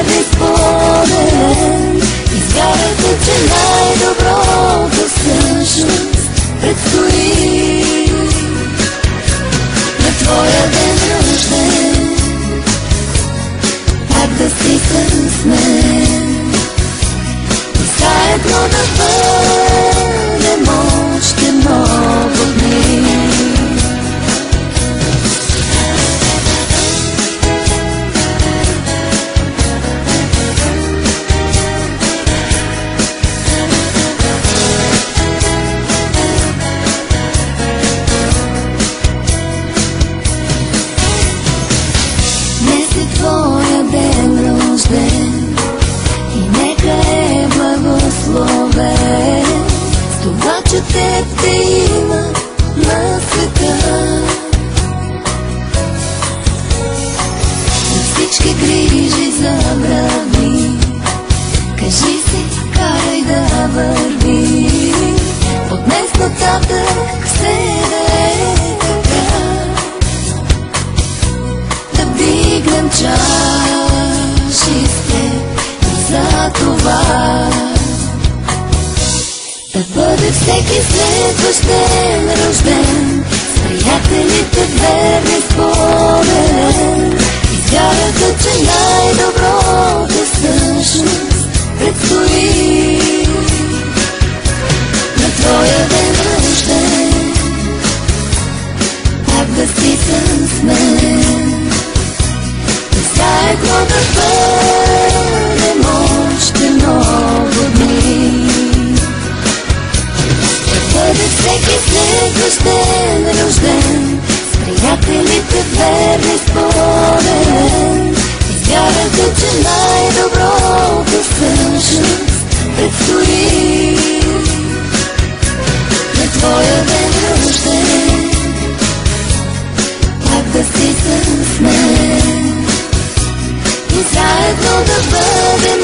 верни спомен. Изгаряте, че най-доброто всъщност предстои. На твоя ден рожден пак да стискам с мен и заедно да бъдем още много дни. Твоя ден рожден и нека е благословен с това, че теб те има на света. За всички грижи забрави, кажи си, карай да върви. От днес нататък все да е така, да вдигнем чаши с теб и за това да бъде всеки следващ ден рожден с приятелите верни спомен. Изгаряте, че най-доброто всъщност предстои. На твоя ден рожден пак да стискам с мен, заедно да бъдем още много дни. Да бъде всеки следващ ден рожден с приятелите верни спомен. Изгаряте, че най-доброто всъщност предстои. На твоя ден рожден пак да стискам с мен и заедно да бъдем